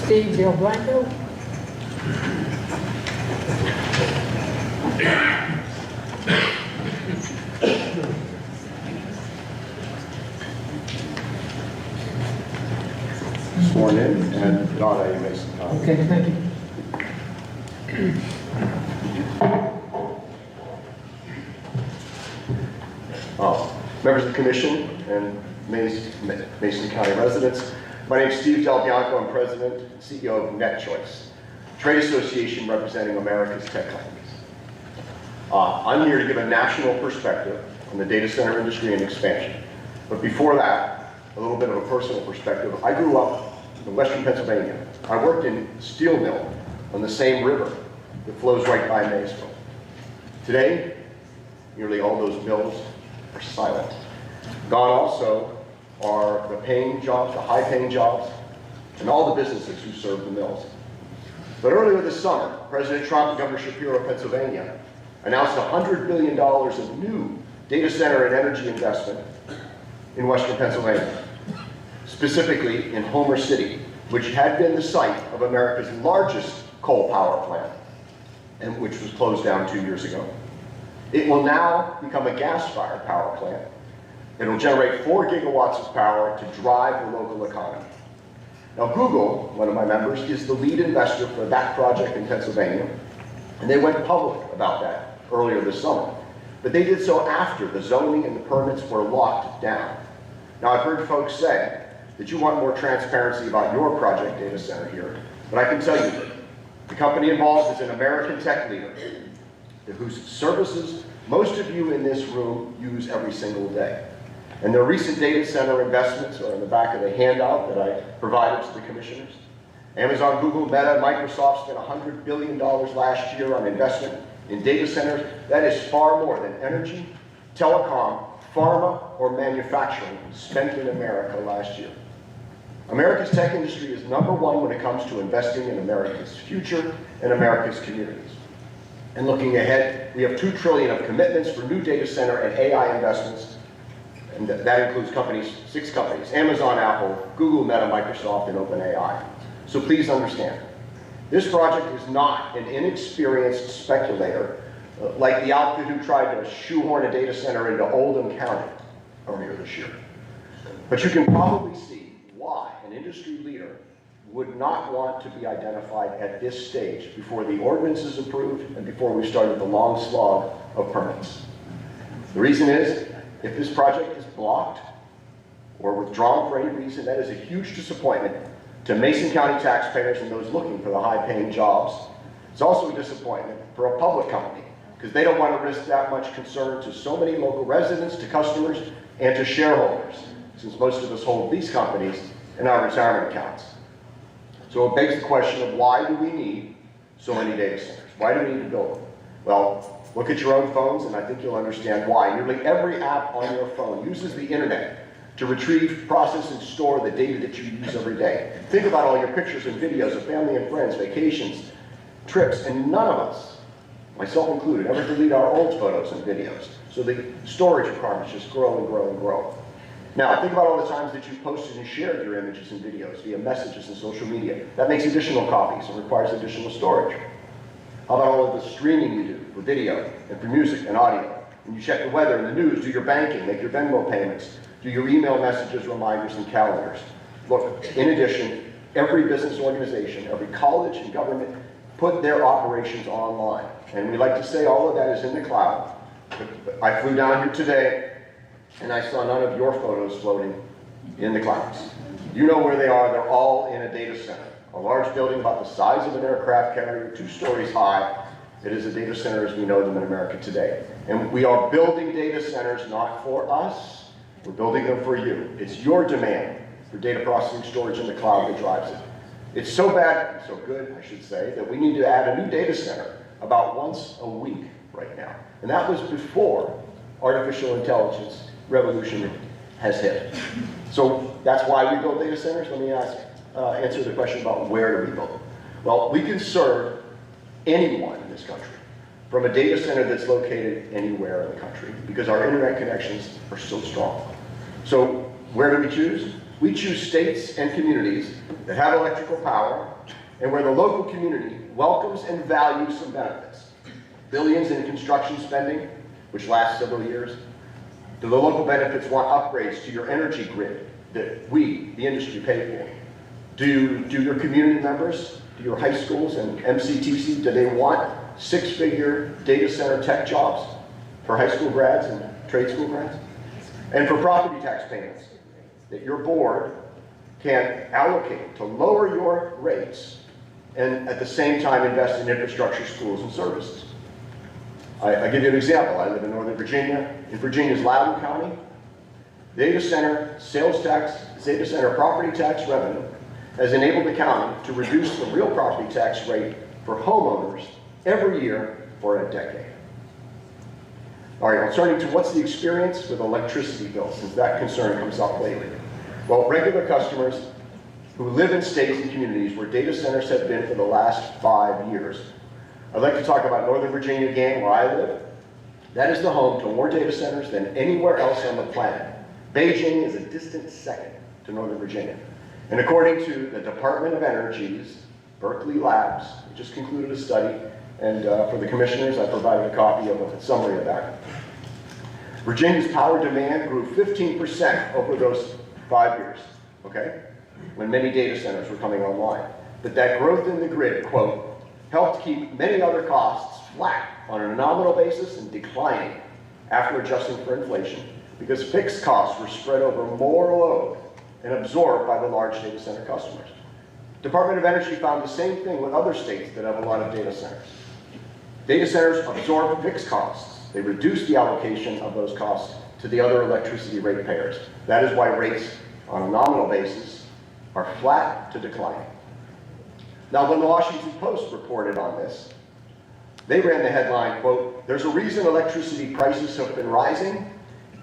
Steve DelBianco. Sworn in, and Donna, you may come. Okay, thank you. Members of the Commission and Mason County residents, my name is Steve DelBianco. I'm President and CEO of NetChoice, a trade association representing America's tech companies. I'm here to give a national perspective on the data center industry and expansion. But before that, a little bit of a personal perspective. I grew up in western Pennsylvania. I worked in a steel mill on the same river that flows right by Maysville. Today, nearly all those mills are silent. Gone also are the paying jobs, the high-paying jobs, and all the businesses who serve the mills. But earlier this summer, President Trump and Governor Shapiro of Pennsylvania announced $100 billion of new data center and energy investment in western Pennsylvania, specifically in Homer City, which had been the site of America's largest coal power plant, and which was closed down 2 years ago. It will now become a gas-fired power plant. It will generate 4 gigawatts of power to drive the local economy. Now Google, one of my members, is the lead investor for that project in Pennsylvania, and they went public about that earlier this summer. But they did so after the zoning and the permits were locked down. Now I've heard folks say that you want more transparency about your project data center here, but I can tell you that the company involved is an American tech leader whose services most of you in this room use every single day. And their recent data center investments are in the back of the handout that I provided to the commissioners. Amazon, Google, Meta, Microsoft spent $100 billion last year on investment in data centers. That is far more than energy, telecom, pharma, or manufacturing spent in America last year. America's tech industry is #1 when it comes to investing in America's future and America's communities. And looking ahead, we have $2 trillion of commitments for new data center and AI investments, and that includes companies, 6 companies, Amazon, Apple, Google, Meta, Microsoft, and OpenAI. So please understand, this project is not an inexperienced speculator like the outfit who tried to shoehorn a data center into Oldham County earlier this year. But you can probably see why an industry leader would not want to be identified at this stage before the ordinance is approved and before we started the long slog of permits. The reason is, if this project is blocked or withdrawn for any reason, that is a huge disappointment to Mason County taxpayers and those looking for the high-paying jobs. It's also a disappointment for a public company because they don't want to risk that much concern to so many local residents, to customers, and to shareholders, since most of us hold these companies in our retirement accounts. So it begs the question of why do we need so many data centers? Why do we need to build them? Well, look at your own phones and I think you'll understand why. Nearly every app on your phone uses the internet to retrieve, process, and store the data that you use every day. Think about all your pictures and videos of family and friends, vacations, trips, and none of us, myself included, ever delete our old photos and videos. So the storage requirements just grow and grow and grow. Now, think about all the times that you've posted and shared your images and videos via messages and social media. That makes additional copies and requires additional storage. How about all of the streaming you do for video and for music and audio? And you check the weather and the news, do your banking, make your Venmo payments, do your email messages, reminders, and calendars. Look, in addition, every business organization, every college and government put their operations online. And we like to say all of that is in the cloud. I flew down here today and I saw none of your photos floating in the clouds. You know where they are. They're all in a data center. A large building about the size of an aircraft carrier, 2 stories high. It is a data center as we know them in America today. And we are building data centers not for us. We're building them for you. It's your demand for data processing storage in the cloud that drives it. It's so bad, so good, I should say, that we need to add a new data center about once a week right now. And that was before artificial intelligence revolution has hit. So that's why we build data centers. Let me answer the question about where do we build them. Well, we can serve anyone in this country from a data center that's located anywhere in the country because our internet connections are so strong. So where do we choose? We choose states and communities that have electrical power and where the local community welcomes and values some benefits. Billions in construction spending, which lasts several years. Do the local benefits want upgrades to your energy grid that we, the industry, pay for? Do your community members, do your high schools and MCTC, do they want six-figure data center tech jobs for high school grads and trade school grads? And for property tax payments that your board can allocate to lower your rates and at the same time invest in infrastructure, schools, and services. I give you an example. I live in Northern Virginia. In Virginia's Loudoun County, data center sales tax, data center property tax revenue has enabled the county to reduce the real property tax rate for homeowners every year for a decade. All right, well, turning to what's the experience with electricity bills, since that concern comes up lately. Well, regular customers who live in states and communities where data centers have been for the last 5 years. I'd like to talk about Northern Virginia again, where I live. That is the home to more data centers than anywhere else on the planet. Beijing is a distant second to Northern Virginia. And according to the Department of Energy's Berkeley Labs, we just concluded a study, and for the commissioners, I provided a copy of a summary of that. Virginia's power demand grew 15% over those 5 years, okay? When many data centers were coming online. But that growth in the grid, quote, helped keep many other costs flat on a nominal basis and declining after adjusting for inflation, because fixed costs were spread over more load and absorbed by the large data center customers. Department of Energy found the same thing with other states that have a lot of data centers. Data centers absorb fixed costs. They reduce the allocation of those costs to the other electricity ratepayers. That is why rates on a nominal basis are flat to declining. Now, when the Washington Post reported on this, they ran the headline, quote, "There's a reason electricity prices have been rising,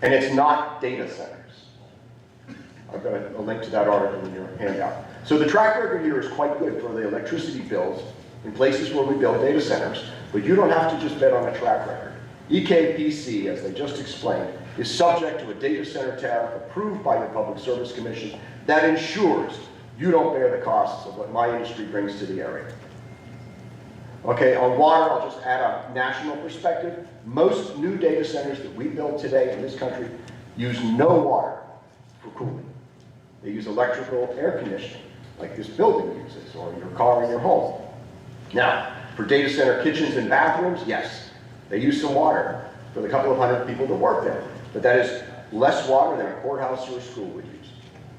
and it's not data centers." I've got a link to that article in your handout. So the track record here is quite good for the electricity bills in places where we build data centers, but you don't have to just bet on a track record. EKPC, as they just explained, is subject to a data center tariff approved by the Public Service Commission that ensures you don't bear the costs of what my industry brings to the area. Okay, on water, I'll just add a national perspective. Most new data centers that we build today in this country use no water for cooling. They use electrical air conditioning, like this building uses, or your car in your home. Now, for data center kitchens and bathrooms, yes, they use some water for the couple of hundred people that work there, but that is less water than a courthouse or a school would use.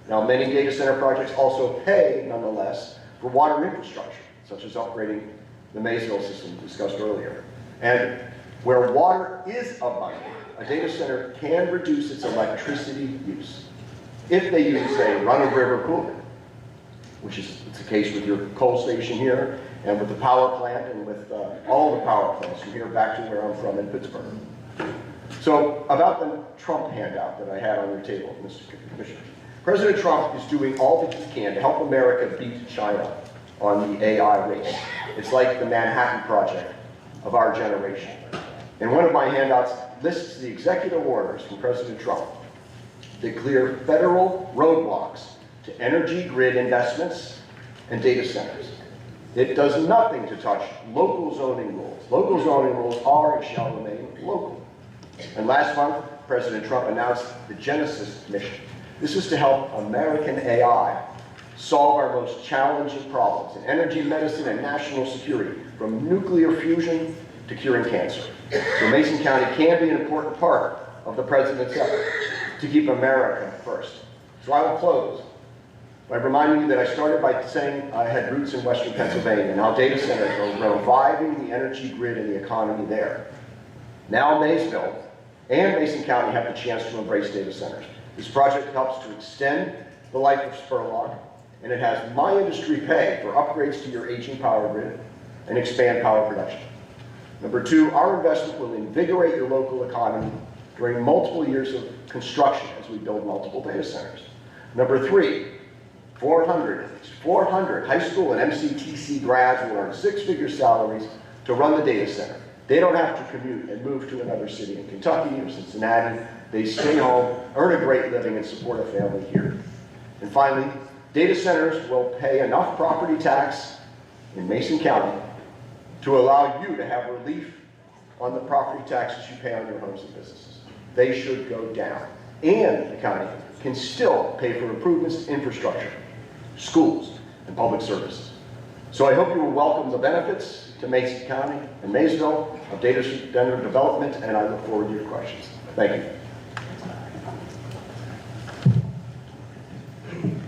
Now, many data center projects also pay, nonetheless, for water infrastructure, such as upgrading the Maysville system discussed earlier. And where water is abundant, a data center can reduce its electricity use if they use, say, run-of-river cooling, which is the case with your coal station here, and with the power plant, and with all the power plants from here back to where I'm from in Pittsburgh. So, about the Trump handout that I had on your table, Mr. Commissioner. President Trump is doing all that he can to help America beat China on the AI race. It's like the Manhattan Project of our generation. And one of my handouts lists the executive orders from President Trump that clear federal roadblocks to energy grid investments and data centers. It does nothing to touch local zoning rules. Local zoning rules are and shall remain local. And last month, President Trump announced the Genesis mission. This is to help American AI solve our most challenging problems in energy, medicine, and national security, from nuclear fusion to curing cancer. So Mason County can be an important part of the president's effort to keep America first. So I will close by reminding you that I started by saying I had roots in Western Pennsylvania and how data centers are reviving the energy grid and the economy there. Now Maysville and Mason County have the chance to embrace data centers. This project helps to extend the life of Spurlock, and it has my industry pay for upgrades to your aging power grid and expand power production. Number two, our investment will invigorate your local economy during multiple years of construction as we build multiple data centers. Number three, 400 high school and MCTC grads will earn six-figure salaries to run the data center. They don't have to commute and move to another city in Kentucky or Cincinnati. They stay home, earn a great living, and support a family here. And finally, data centers will pay enough property tax in Mason County to allow you to have relief on the property taxes you pay on your homes and businesses. They should go down. And the county can still pay for improvements to infrastructure, schools, and public services. So I hope you will welcome the benefits to Mason County and Maysville of data center development, and I look forward to your questions. Thank you.